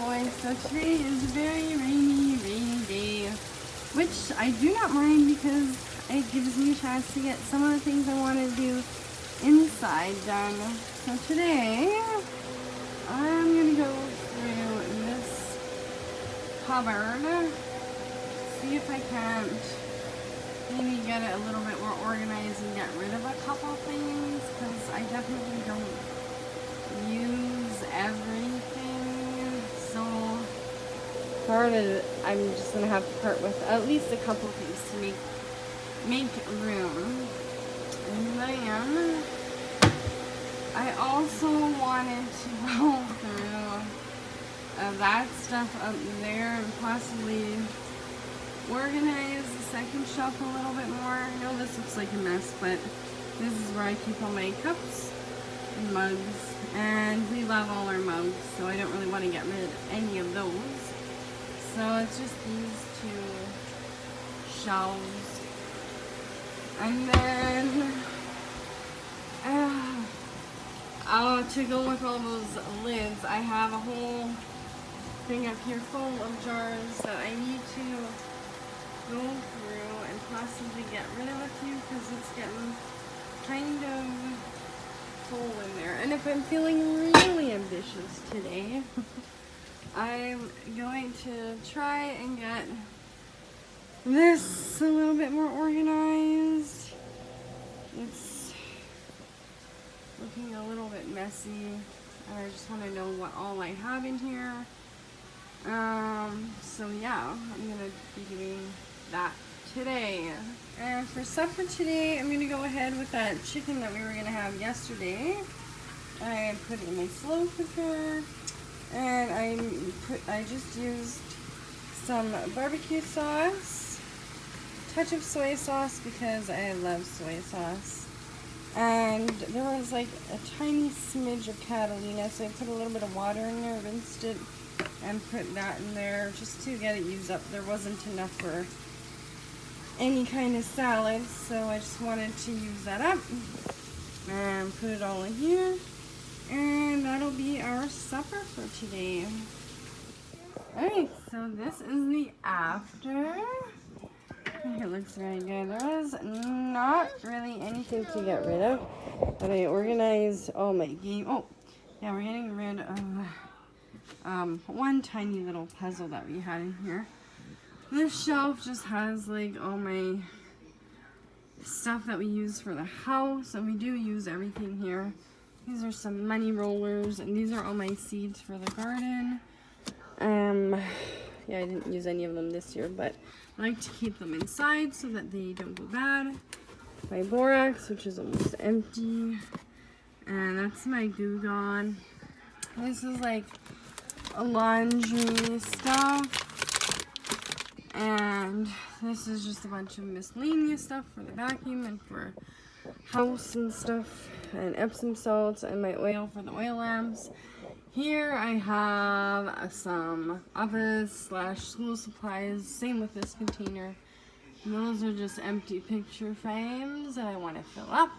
boy. So today is a very rainy day, which I do not mind because it gives me a chance to get some of the things I want to do inside done. So today, I'm going to go through this cupboard, see if I can't maybe get it a little bit more organized and get rid of a couple things, because I definitely don't use everything. So part of it, I'm just gonna have to part with at least a couple things to make room. And then I also wanted to go through that stuff up there and possibly organize the second shelf a little bit more. I know this looks like a mess, but this is where I keep all my cups and mugs, and we love all our mugs, so I don't really want to get rid of any of those. So it's just these two shelves. And then to go with all those lids, I have a whole thing up here full of jars that I need to go through and possibly get rid of a few, because it's getting kind of full in there. And if I'm feeling really ambitious today, I'm going to try and get this a little bit more organized. It's looking a little bit messy, and I just want to know what all I have in here. So yeah, I'm gonna be doing that today. And for supper today, I'm gonna go ahead with that chicken that we were gonna have yesterday. I put it in my slow cooker, and I just used some barbecue sauce, touch of soy sauce because I love soy sauce, and there was like a tiny smidge of Catalina, so I put a little bit of water in there, rinsed it, and put that in there just to get it used up. There wasn't enough for any kind of salad, so I just wanted to use that up and put it all in here, and that'll be our supper for today. Alright, so this is the after. I think it looks very good. There is not really anything to get rid of, but I organized all my game. Oh yeah, we're getting rid of one tiny little puzzle that we had in here. This shelf just has like all my stuff that we use for the house, and we do use everything here. These are some money rollers, and these are all my seeds for the garden. Yeah, I didn't use any of them this year, but I like to keep them inside so that they don't go bad. My borax, which is almost empty, and that's my Goo Gone. This is like a laundry stuff, and this is just a bunch of miscellaneous stuff for the vacuum and for house and stuff, and Epsom salts, and my oil for the oil lamps. Here I have some office/school supplies, same with this container. And those are just empty picture frames that I want to fill up,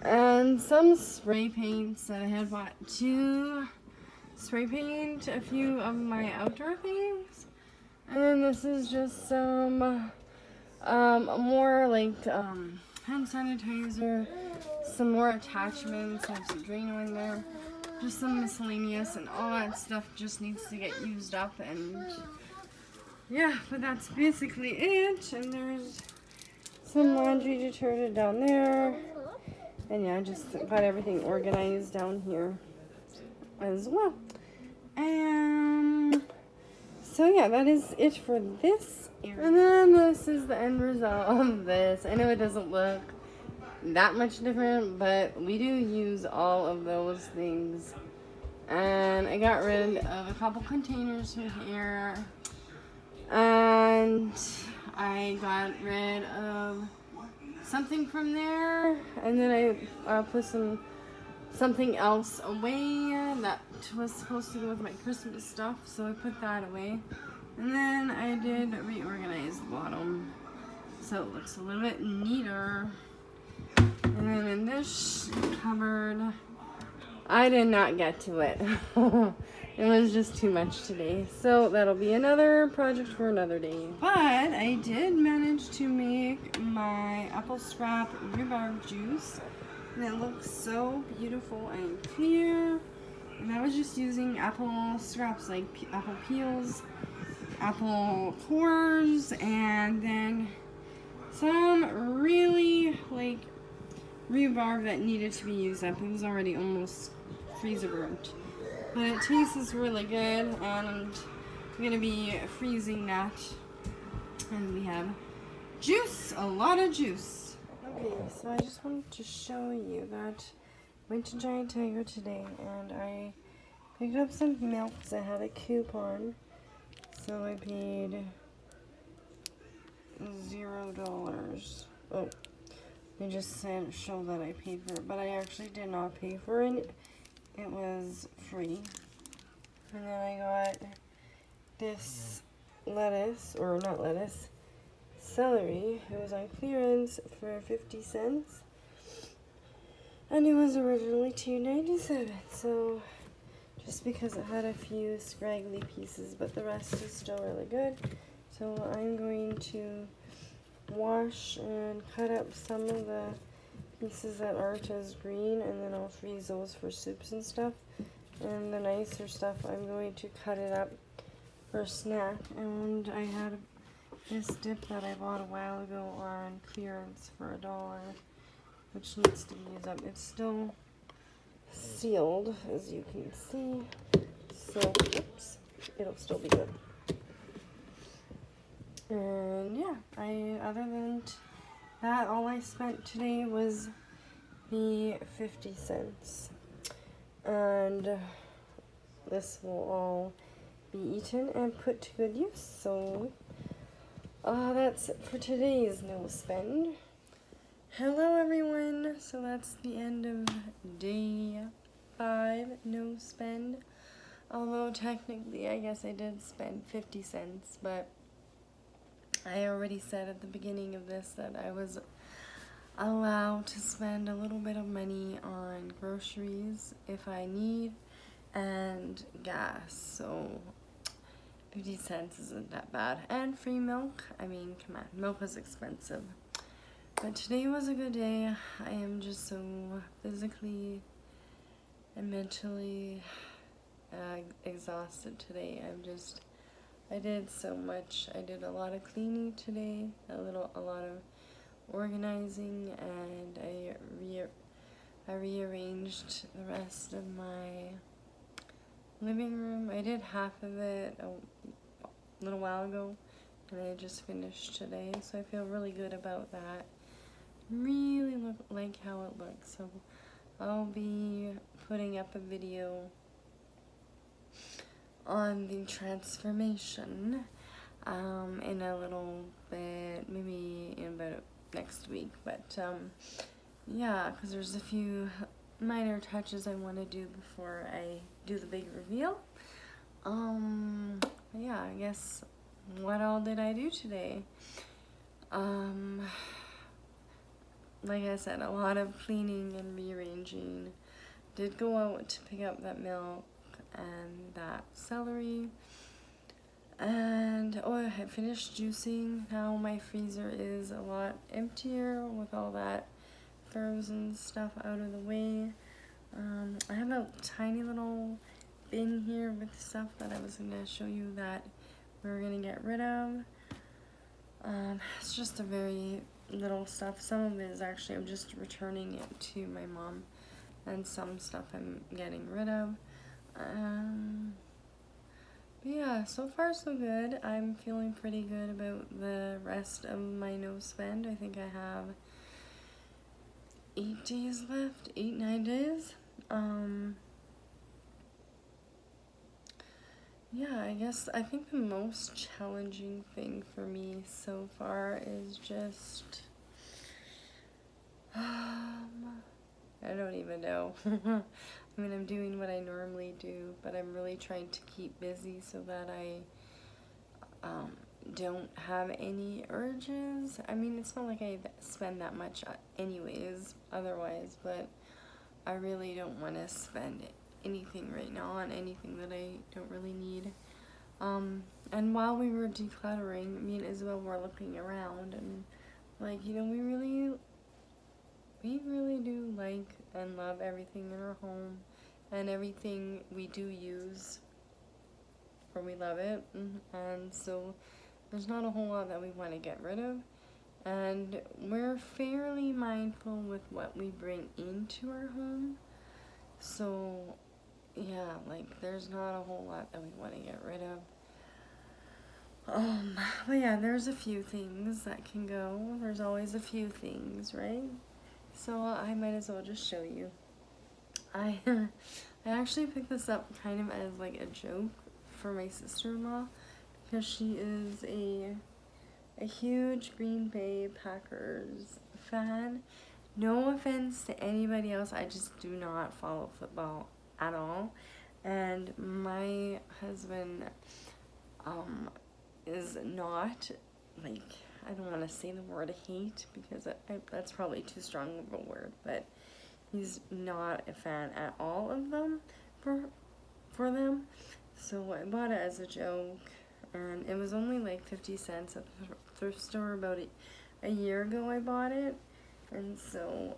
and some spray paints that I had bought to spray paint a few of my outdoor things. And then this is just some more like hand sanitizer, some more attachments. I have some Drano in there, just some miscellaneous, and all that stuff just needs to get used up. And yeah, but that's basically it. And there's some laundry detergent down there, and yeah, just got everything organized down here as well. And so yeah, that is it for this area. And then this is the end result of this. I know it doesn't look that much different, but we do use all of those things. And I got rid of a couple containers from here, and I got rid of something from there, and then I put something else away that was supposed to go with my Christmas stuff, so I put that away. And then I did reorganize the bottom so it looks a little bit neater. And then in this cupboard, I did not get to it. It was just too much today. So that'll be another project for another day. But I did manage to make my apple scrap rhubarb juice. And it looks so beautiful and clear. And I was just using apple scraps, like apple peels, apple cores, and then some really like rhubarb that needed to be used up. It was already almost freezer burnt. But it tastes really good, and I'm gonna be freezing that. And we have juice, a lot of juice. Okay, so I just wanted to show you that I went to Giant Tiger today and I picked up some milk because I had a coupon. So I paid $0. Oh, they just show that I paid for it, but I actually did not pay for it. It was free. And then I got this lettuce, or not lettuce, celery. It was on clearance for 50 cents. And it was originally $2.97. So just because it had a few scraggly pieces, but the rest is still really good. So I'm going to wash and cut up some of the pieces that aren't as green, and then I'll freeze those for soups and stuff. And the nicer stuff, I'm going to cut it up for a snack. And I had this dip that I bought a while ago on clearance for $1, which needs to be used up. It's still sealed, as you can see. So, oops, it'll still be good. And yeah, other than that, all I spent today was the 50 cents. And this will all be eaten and put to good use. So that's it for today's no spend. Hello everyone. So that's the end of day 5 no spend. Although technically I guess I did spend 50 cents, but I already said at the beginning of this that I was allowed to spend a little bit of money on groceries if I need and gas, so 50 cents isn't that bad. And free milk, I mean, come on, milk is expensive. But today was a good day. I am just so physically and mentally exhausted today. I did so much. I did a lot of cleaning today, a lot of organizing, and I rearranged the rest of my living room. I did half of it a little while ago, and I just finished today, so I feel really good about that. Really like how it looks. So I'll be putting up a video on the transformation in a little bit, maybe in about next week, but yeah, because there's a few minor touches I want to do before I do the big reveal. Yeah, I guess what all did I do today? Like I said, a lot of cleaning and rearranging. Did go out to pick up that milk and that celery, and I had finished juicing. Now my freezer is a lot emptier with all that frozen stuff out of the way. I have a tiny little bin here with stuff that I was going to show you that we're going to get rid of. It's just a very little stuff. Some of it is actually, I'm just returning it to my mom, and some stuff I'm getting rid of. But yeah, so far so good. I'm feeling pretty good about the rest of my no spend. I think I have 8 days left, 8-9 days. Yeah, I think the most challenging thing for me so far is just, I don't even know. I mean, I'm doing what I normally do, but I'm really trying to keep busy so that I don't have any urges. I mean, it's not like I spend that much anyways, otherwise, but I really don't want to spend anything right now on anything that I don't really need. And while we were decluttering, me and Isabel were looking around, and like, you know, we really do like and love everything in our home, and everything we do use, or we love it, and so there's not a whole lot that we want to get rid of. And we're fairly mindful with what we bring into our home. So, yeah, like, there's not a whole lot that we want to get rid of. But yeah, there's a few things that can go. There's always a few things, right? So I might as well just show you. I actually picked this up kind of as like a joke for my sister-in-law, because she is a huge Green Bay Packers fan. No offense to anybody else, I just do not follow football at all. And my husband is not, like, I don't want to say the word hate, because that's probably too strong of a word, but he's not a fan at all of them for them. So I bought it as a joke, and it was only like 50 cents at the thrift store. About a year ago I bought it, and so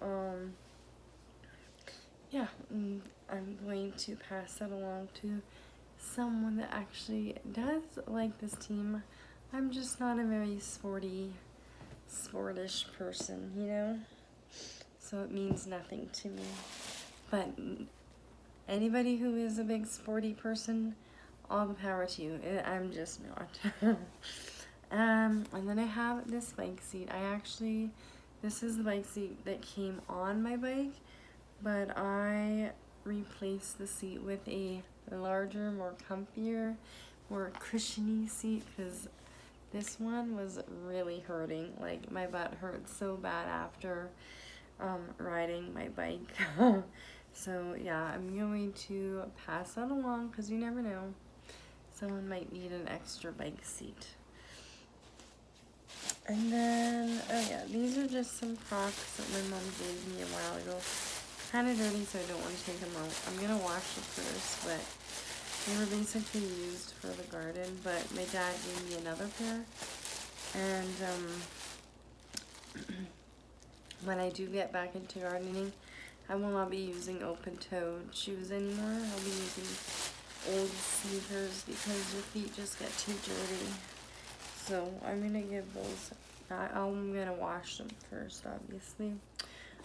yeah, I'm going to pass that along to someone that actually does like this team. I'm just not a very sportish person, you know, so it means nothing to me. But anybody who is a big sporty person, all the power to you. I'm just not. And then I have this bike seat. This is the bike seat that came on my bike, but I replaced the seat with a larger, more comfier, more cushiony seat, because this one was really hurting. Like, my butt hurt so bad after riding my bike. So yeah, I'm going to pass that along, because you never know, someone might need an extra bike seat. And then, oh yeah, these are just some Crocs that my mom gave me a while ago. Kind of dirty, so I don't want to take them out. I'm going to wash them first, but they were basically used for the garden. But my dad gave me another pair. And when I do get back into gardening, I will not be using open-toed shoes anymore. I'll be using old sneakers, because your feet just get too dirty. So I'm going to give those, I'm going to wash them first, obviously.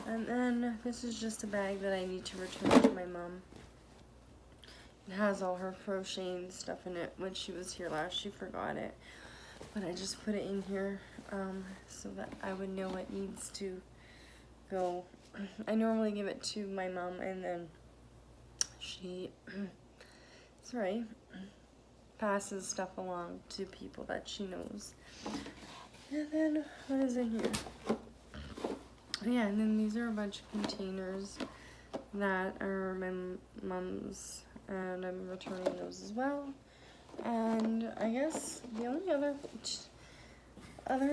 And then this is just a bag that I need to return to my mom. It has all her crocheting stuff in it. When she was here last, she forgot it. But I just put it in here so that I would know what needs to go. I normally give it to my mom, and then she, sorry, passes stuff along to people that she knows. And then, what is in here? Yeah, and then these are a bunch of containers that are my mom's, and I'm returning those as well. And I guess the only other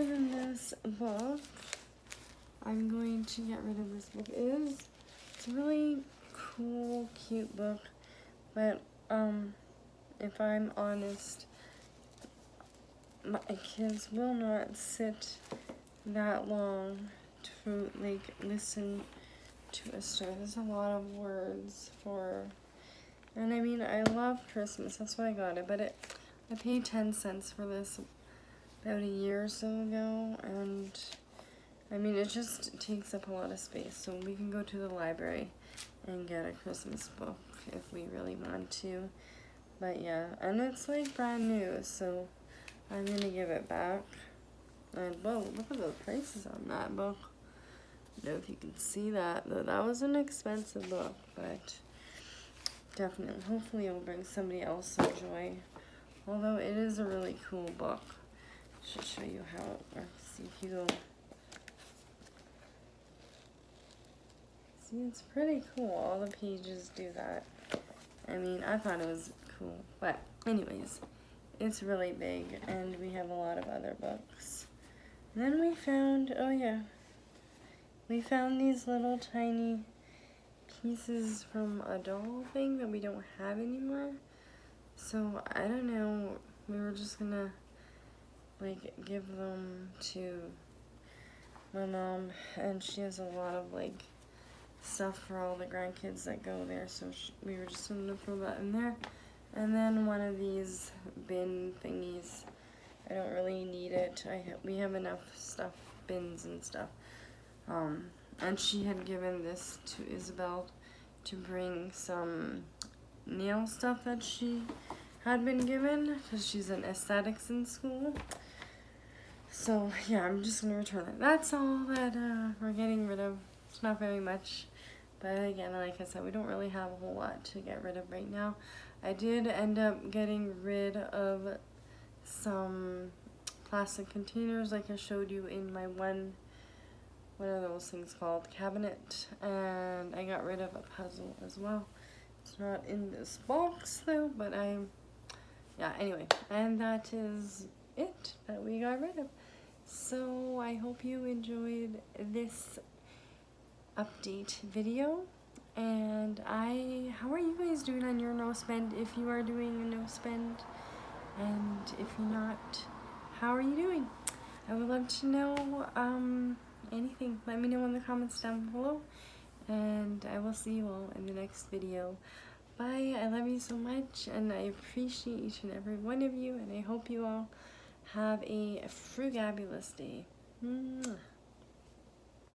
than this book, I'm going to get rid of this book. It's a really cool, cute book, but if I'm honest, my kids will not sit that long to like listen to a story. There's a lot of words for, and I mean, I love Christmas, that's why I got it, but I paid 10 cents for this about a year or so ago, and I mean, it just takes up a lot of space, so we can go to the library and get a Christmas book if we really want to. But yeah, and it's like brand new, so I'm gonna give it back. And whoa, look at the prices on that book. I don't know if you can see that, though. That was an expensive book, but definitely, hopefully it will bring somebody else some joy. Although it is a really cool book. I should show you how it works. See if you go. See, it's pretty cool. All the pages do that. I mean, I thought it was cool. But anyways, it's really big, and we have a lot of other books. And then we found, oh yeah, we found these little tiny pieces from a doll thing that we don't have anymore. So I don't know, we were just gonna like give them to my mom, and she has a lot of like stuff for all the grandkids that go there, so we were just gonna throw that in there. And then one of these bin thingies, I don't really need it. We have enough stuff, bins and stuff. And she had given this to Isabel to bring some nail stuff that she had been given, because she's in aesthetics in school. So yeah, I'm just gonna return it. That's all that we're getting rid of. It's not very much, but again, like I said, we don't really have a whole lot to get rid of right now. I did end up getting rid of some plastic containers, like I showed you in my what are those things called, cabinet, and I got rid of a puzzle as well. It's not in this box though, but yeah, anyway, and that is it that we got rid of. So I hope you enjoyed this update video, and how are you guys doing on your no spend, if you are doing a no spend, and if you're not, how are you doing? I would love to know anything. Let me know in the comments down below, and I will see you all in the next video. Bye. I love you so much, and I appreciate each and every one of you, and I hope you all have a frugabulous day. Mwah.